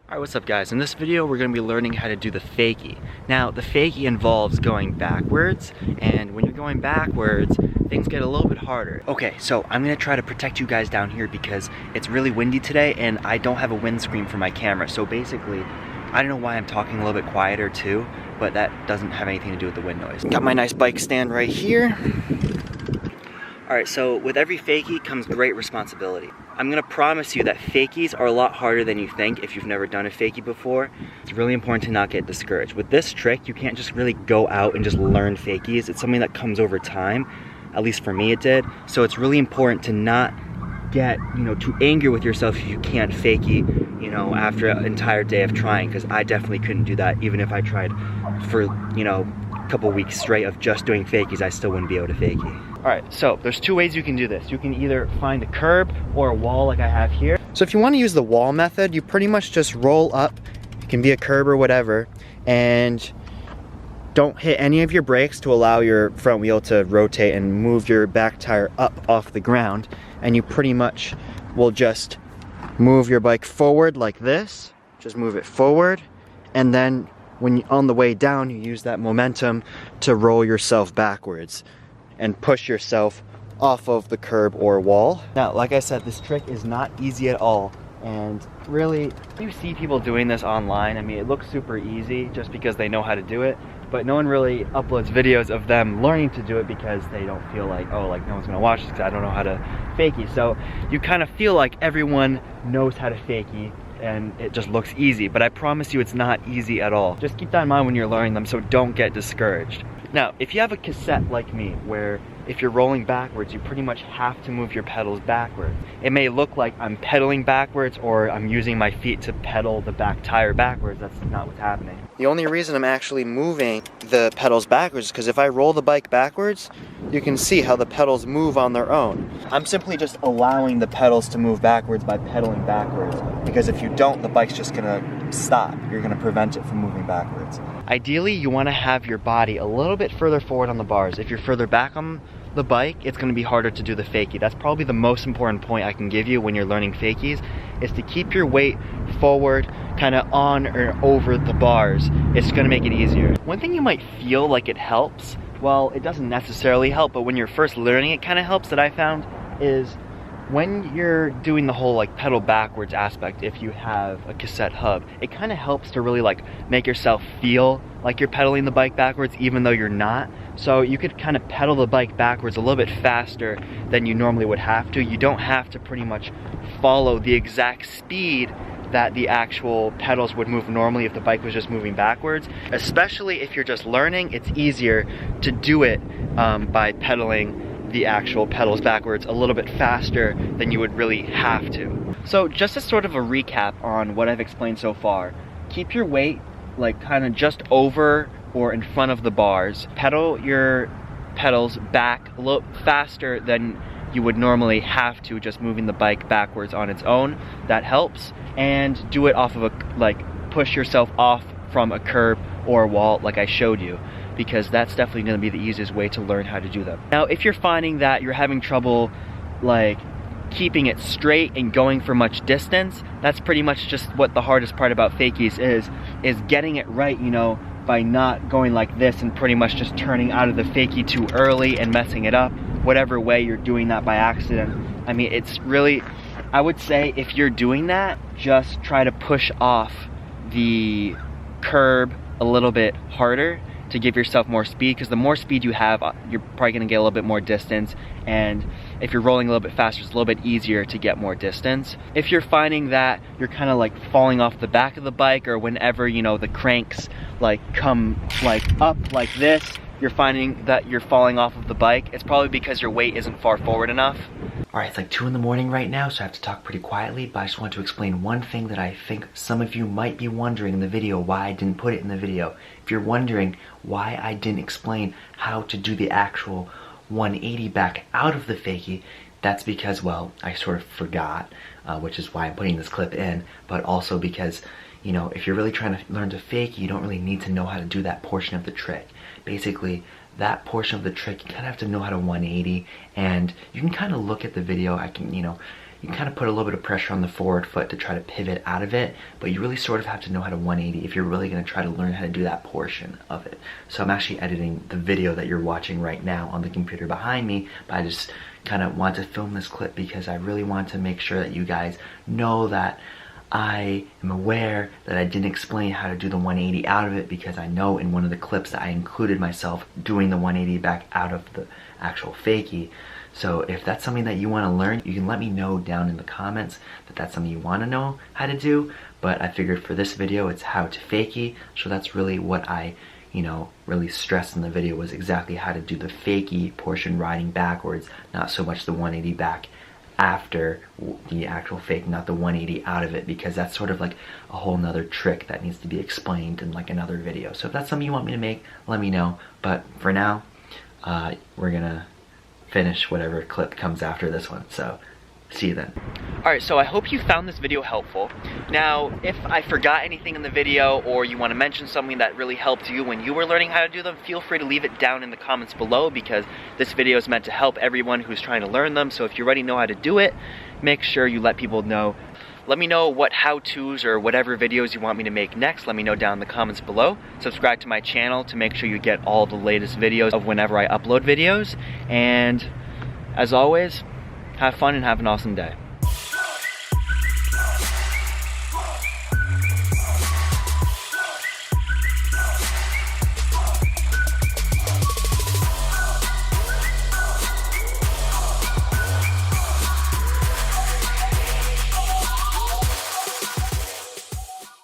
Alright, what's up guys? In this video we're going to be learning how to do the fakie. Now the fakie involves going backwards, and when you're going backwards things get a little bit harder. Okay, so I'm going to try to protect you guys down here because it's really windy today and I don't have a windscreen for my camera. So basically, I don't know why I'm talking a little bit quieter too, but that doesn't have anything to do with the wind noise. Got my nice bike stand right here. Alright, so with every fakie comes great responsibility. I'm gonna promise you that fakies are a lot harder than you think if you've never done a fakie before. It's really important to not get discouraged. With this trick, you can't just really go out and just learn fakies. It's something that comes over time. At least for me it did. So it's really important to not get, too angry with yourself if you can't fakie, after an entire day of trying, because I definitely couldn't do that. Even if I tried for, a couple weeks straight of just doing fakies, I still wouldn't be able to fakie. Alright, so there's two ways you can do this. You can either find a curb or a wall like I have here. So if you want to use the wall method, you pretty much just roll up, it can be a curb or whatever, and don't hit any of your brakes to allow your front wheel to rotate and move your back tire up off the ground, and you pretty much will just move your bike forward like this, just move it forward, and then when you're on the way down, you use that momentum to roll yourself backwards and push yourself off of the curb or wall. Now, like I said, this trick is not easy at all. And really, you see people doing this online. I mean, it looks super easy just because they know how to do it, but no one really uploads videos of them learning to do it because they don't feel like, oh, like no one's gonna watch this because I don't know how to fakie. So you kind of feel like everyone knows how to fakie and it just looks easy, but I promise you it's not easy at all. Just keep that in mind when you're learning them, so don't get discouraged. Now, if you have a cassette like me, where if you're rolling backwards, you pretty much have to move your pedals backwards. It may look like I'm pedaling backwards or I'm using my feet to pedal the back tire backwards. That's not what's happening. The only reason I'm actually moving the pedals backwards is because if I roll the bike backwards, you can see how the pedals move on their own. I'm simply just allowing the pedals to move backwards by pedaling backwards, because if you don't, the bike's just gonna stop. You're gonna prevent it from moving backwards. Ideally, you wanna have your body a little bit further forward on the bars. If you're further back on the bike, it's going to be harder to do the fakie. That's probably the most important point I can give you when you're learning fakies, is to keep your weight forward, kind of on or over the bars. It's going to make it easier. One thing you might feel like it helps, well, it doesn't necessarily help, but when you're first learning it kind of helps, that I found, is when you're doing the whole like pedal backwards aspect, if you have a cassette hub, it kind of helps to really like make yourself feel like you're pedaling the bike backwards even though you're not. So you could kind of pedal the bike backwards a little bit faster than you normally would have to. You don't have to pretty much follow the exact speed that the actual pedals would move normally if the bike was just moving backwards. Especially if you're just learning, it's easier to do it by pedaling the actual pedals backwards a little bit faster than you would really have to. So just as sort of a recap on what I've explained so far, keep your weight like kind of just over or in front of the bars. Pedal your pedals back a little faster than you would normally have to, just moving the bike backwards on its own. That helps. And do it off of push yourself off from a curb or a wall like I showed you, because that's definitely going to be the easiest way to learn how to do them. Now, if you're finding that you're having trouble like keeping it straight and going for much distance, that's pretty much just what the hardest part about fakies is getting it right, by not going like this and pretty much just turning out of the fakie too early and messing it up. Whatever way you're doing that by accident. I mean, it's really, I would say if you're doing that, just try to push off the curb a little bit harder to give yourself more speed, because the more speed you have, you're probably going to get a little bit more distance, and if you're rolling a little bit faster, it's a little bit easier to get more distance. If you're finding that you're kind of like falling off the back of the bike, or whenever the cranks like come like up like this, you're finding that you're falling off of the bike, it's probably because your weight isn't far forward enough. Alright, it's like 2 in the morning right now, so I have to talk pretty quietly, but I just want to explain one thing that I think some of you might be wondering in the video, why I didn't put it in the video. If you're wondering why I didn't explain how to do the actual 180 back out of the fakie, that's because, well, I sort of forgot, which is why I'm putting this clip in, but also because, if you're really trying to learn to fakie, you don't really need to know how to do that portion of the trick. Basically, that portion of the trick, you kind of have to know how to 180, and you can kind of look at the video. you kind of put a little bit of pressure on the forward foot to try to pivot out of it, but you really sort of have to know how to 180 if you're really going to try to learn how to do that portion of it. So I'm actually editing the video that you're watching right now on the computer behind me, but I just kind of want to film this clip because I really want to make sure that you guys know that I am aware that I didn't explain how to do the 180 out of it, because I know in one of the clips that I included myself doing the 180 back out of the actual fakie. So if that's something that you want to learn, you can let me know down in the comments that that's something you want to know how to do. But I figured for this video it's how to fakie, so that's really what I really stressed in the video, was exactly how to do the fakie portion riding backwards, not so much the 180 back after the actual fake, not the 180 out of it, because that's sort of like a whole nother trick that needs to be explained in like another video. So if that's something you want me to make, let me know. But for now, we're gonna finish whatever clip comes after this one. So see you then. Alright, so I hope you found this video helpful. Now, if I forgot anything in the video, or you want to mention something that really helped you when you were learning how to do them, feel free to leave it down in the comments below, because this video is meant to help everyone who's trying to learn them. So if you already know how to do it, make sure you let people know. Let me know what how-tos or whatever videos you want me to make next. Let me know down in the comments below. Subscribe to my channel to make sure you get all the latest videos of whenever I upload videos. And as always, have fun and have an awesome day.